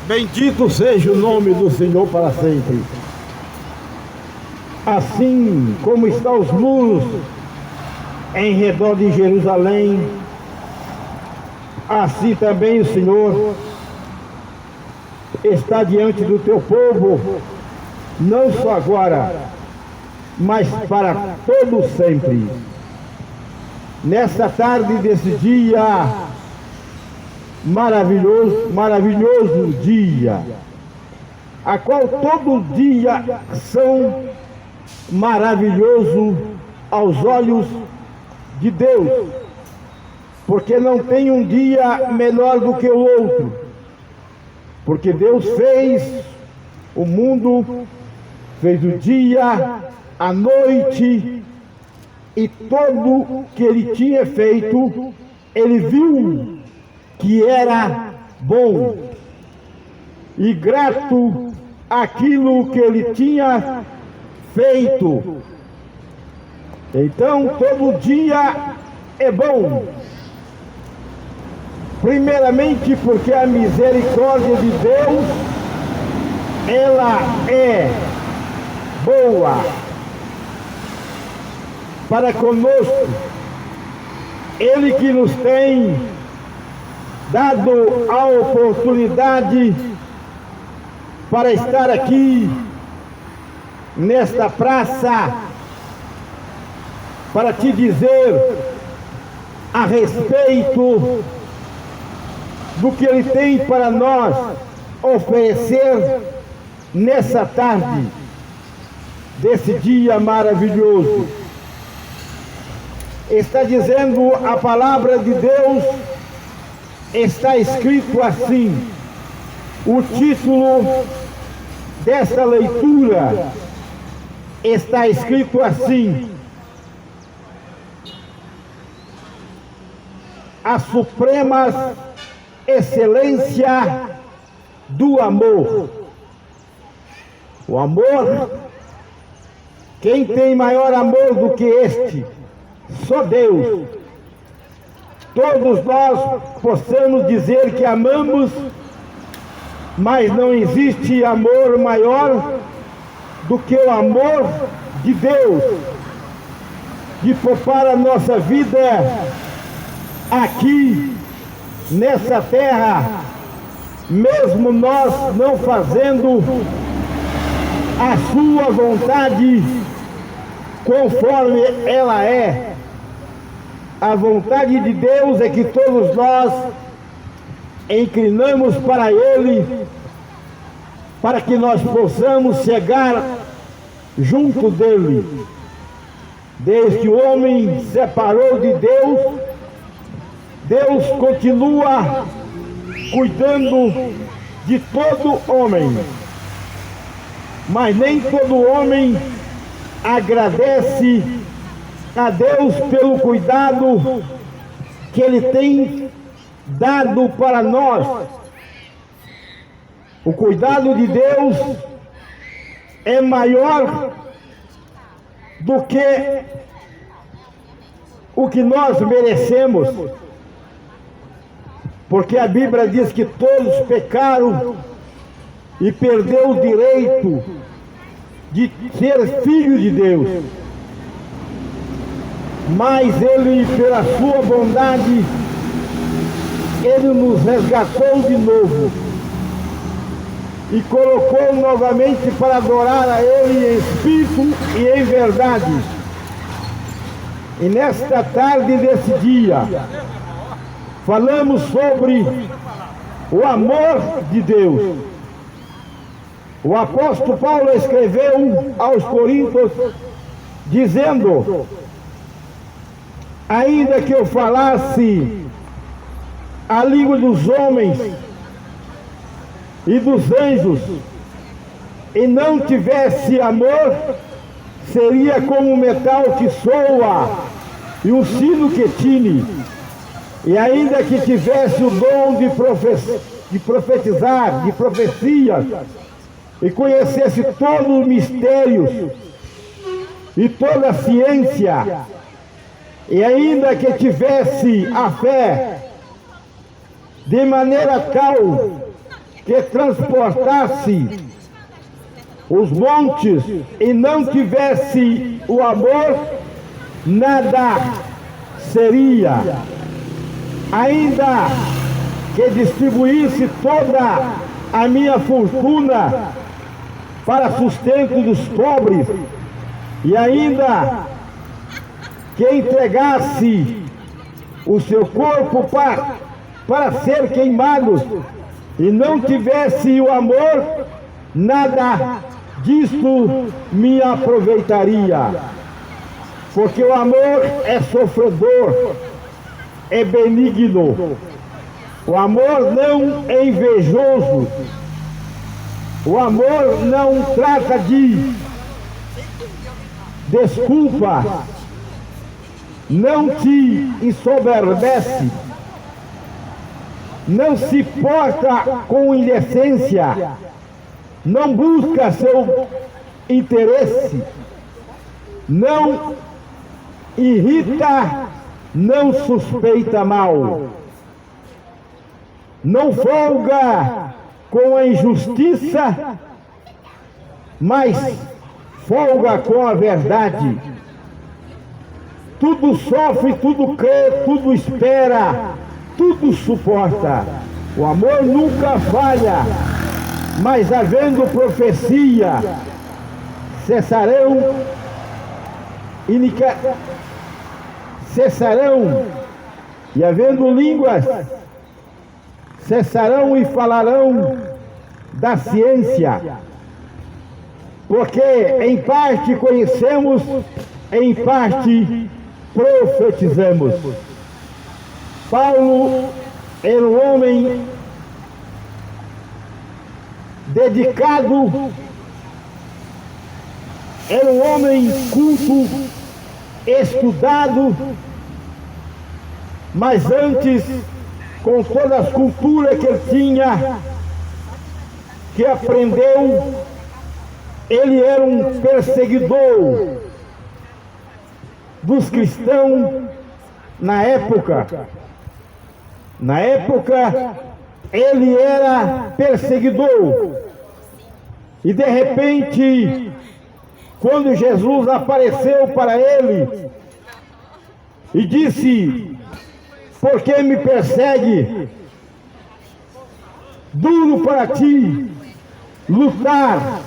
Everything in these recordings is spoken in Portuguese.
Bendito seja o nome do Senhor para sempre. Assim como estão os muros em redor de Jerusalém, assim também o Senhor está diante do teu povo, não só agora, mas para todo sempre. Nesta tarde desse dia maravilhoso dia, a qual todo dia são maravilhoso aos olhos de Deus, porque não tem um dia melhor do que o outro, porque Deus fez o mundo, fez o dia, a noite, e tudo que Ele tinha feito, Ele viu que era bom, e grato àquilo que Ele tinha feito. Então todo dia é bom, primeiramente porque a misericórdia de Deus, ela é boa para conosco. Ele que nos tem dado a oportunidade para estar aqui nesta praça, para te dizer a respeito do que Ele tem para nós oferecer nessa tarde, desse dia maravilhoso. Está dizendo a palavra de Deus, está escrito assim, o título desta leitura está escrito assim: a suprema excelência do amor. O amor, quem tem maior amor do que este? Só Deus. Todos nós possamos dizer que amamos, mas não existe amor maior do que o amor de Deus, de poupar a nossa vida aqui nessa terra, mesmo nós não fazendo a sua vontade conforme ela é. A vontade de Deus é que todos nós inclinamos para Ele, para que nós possamos chegar junto dEle. Desde que o homem se separou de Deus, Deus continua cuidando de todo homem, mas nem todo homem agradece a Deus pelo cuidado que Ele tem dado para nós. O cuidado de Deus é maior do que o que nós merecemos, porque a Bíblia diz que todos pecaram e perdeu o direito de ser filho de Deus. Mas Ele, pela sua bondade, Ele nos resgatou de novo e colocou novamente para adorar a Ele em espírito e em verdade. E nesta tarde desse dia, falamos sobre o amor de Deus. O apóstolo Paulo escreveu aos Coríntios dizendo: ainda que eu falasse a língua dos homens e dos anjos e não tivesse amor, seria como um metal que soa e um sino que tine. E ainda que tivesse o dom de profetizar, de profecia, e conhecesse todos os mistérios e toda a ciência, e ainda que tivesse a fé de maneira tal que transportasse os montes e não tivesse o amor, nada seria. Ainda que distribuísse toda a minha fortuna para sustento dos pobres, e ainda que entregasse o seu corpo para ser queimado, e não tivesse o amor, nada disto me aproveitaria. Porque o amor é sofredor, é benigno. O amor não é invejoso. O amor não trata de desculpa, não te ensoberbece, não se porta com indecência, não busca seu interesse, não irrita, não suspeita mal, não folga com a injustiça, mas folga com a verdade. Tudo sofre, tudo crê, tudo espera, tudo suporta. O amor nunca falha, mas havendo profecia, cessarão e havendo línguas, cessarão e falarão da ciência, porque em parte conhecemos, em parte profetizamos. Paulo era um homem dedicado, era um homem culto, estudado, mas antes, com todas as culturas que ele tinha, que aprendeu, ele era um perseguidor dos cristãos na época. Na época, ele era perseguidor. E de repente, quando Jesus apareceu para ele e disse: por que me persegue? Duro para ti lutar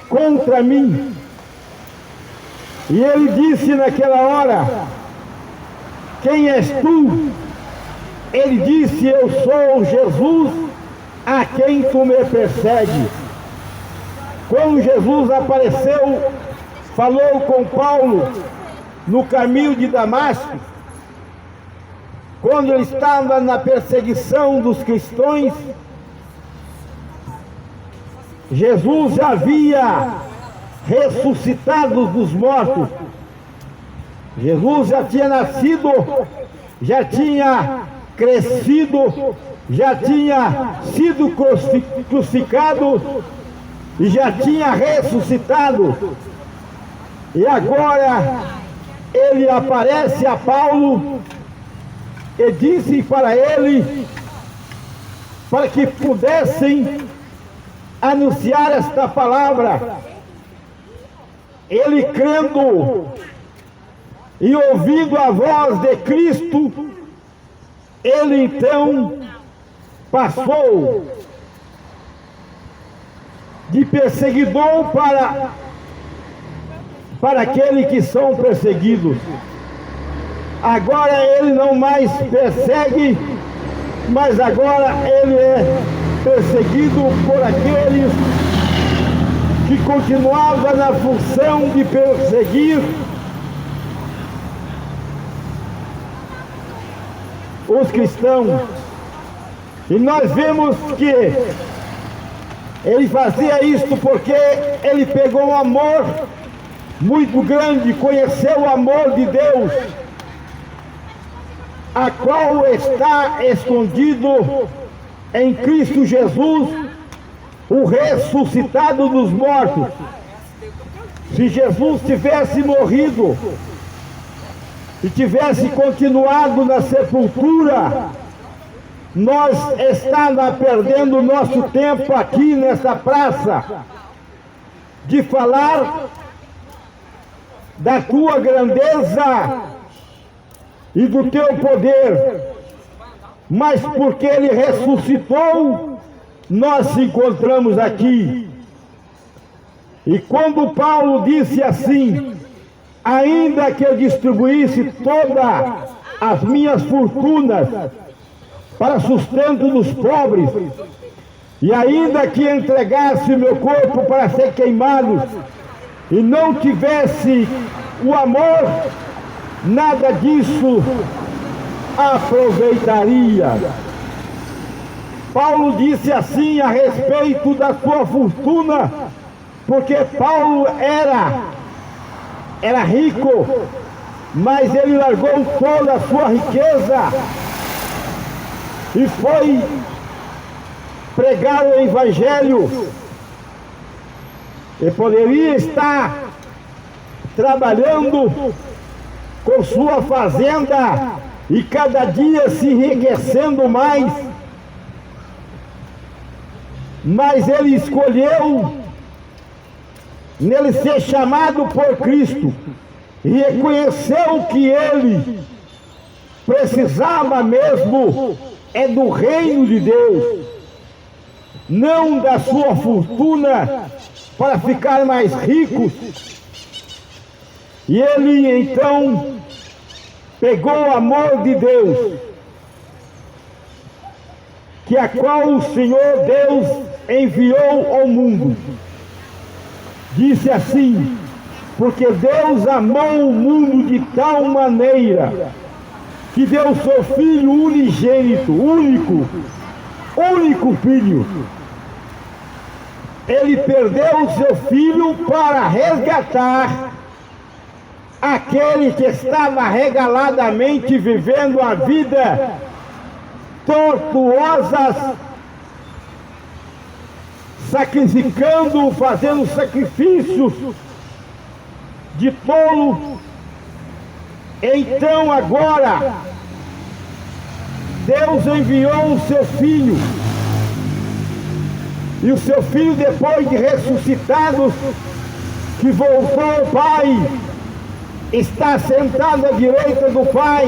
contra mim. E ele disse naquela hora: quem és tu? Ele disse: eu sou Jesus a quem tu me persegue. Quando Jesus apareceu, falou com Paulo no caminho de Damasco, quando ele estava na perseguição dos cristãos, Jesus já havia ressuscitado dos mortos. Jesus já tinha nascido, já tinha crescido, já tinha sido crucificado e já tinha ressuscitado. E agora ele aparece a Paulo e disse para ele, para que pudessem anunciar esta palavra. Ele, crendo e ouvindo a voz de Cristo, ele então passou de perseguidor para aqueles que são perseguidos. Agora ele não mais persegue, mas agora ele é perseguido por aqueles que continuavam na função de perseguir os cristãos. E nós vemos que ele fazia isto porque ele pegou um amor muito grande, conheceu o amor de Deus, a qual está escondido em Cristo Jesus, o ressuscitado dos mortos. Se Jesus tivesse morrido e tivesse continuado na sepultura, nós estamos perdendo nosso tempo aqui nessa praça de falar da tua grandeza e do teu poder, mas porque ele ressuscitou, nós nos encontramos aqui. E quando Paulo disse assim: ainda que eu distribuísse todas as minhas fortunas para sustento dos pobres, e ainda que entregasse meu corpo para ser queimado, e não tivesse o amor, nada disso aproveitaria. Paulo disse assim a respeito da sua fortuna, porque Paulo era rico, mas ele largou toda a sua riqueza e foi pregar o Evangelho. Ele poderia estar trabalhando com sua fazenda e cada dia se enriquecendo mais, mas ele escolheu nele ser chamado por Cristo e reconheceu que ele precisava mesmo do reino de Deus, não da sua fortuna para ficar mais rico. E ele então pegou o amor de Deus, que a qual o Senhor Deus enviou ao mundo. Disse assim: porque Deus amou o mundo de tal maneira que deu seu Filho unigênito, único Filho. Ele perdeu o seu Filho para resgatar aquele que estava regaladamente vivendo a vida tortuosa, sacrificando, fazendo sacrifícios de tolo. Então agora Deus enviou o seu Filho, e o seu Filho, depois de ressuscitado, que voltou ao Pai, está sentado à direita do Pai.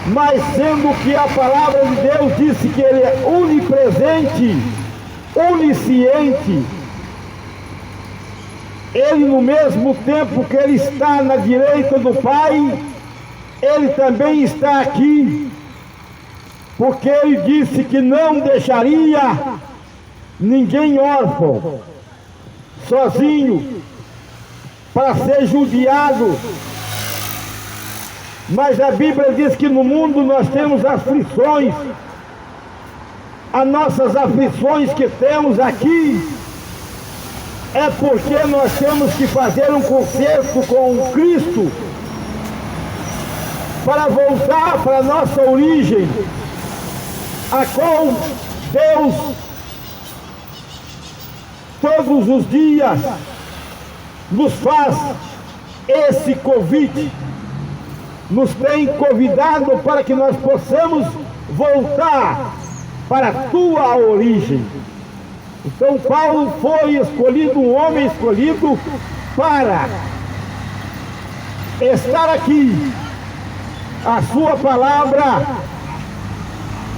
Mas sendo que a palavra de Deus disse que ele é onipresente, onisciente, ele, no mesmo tempo que ele está na direita do Pai, ele também está aqui, porque ele disse que não deixaria ninguém órfão, sozinho, para ser judiado. Mas a Bíblia diz que no mundo nós temos aflições. As nossas aflições que temos aqui é porque nós temos que fazer um concerto com Cristo para voltar para a nossa origem, a qual Deus todos os dias nos faz esse convite, nos tem convidado para que nós possamos voltar para a tua origem. Então Paulo foi escolhido, um homem escolhido para estar aqui, a sua palavra,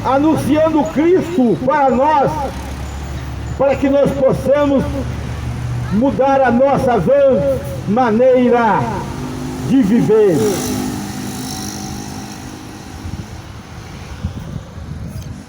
anunciando Cristo para nós, para que nós possamos mudar a nossa maneira de viver.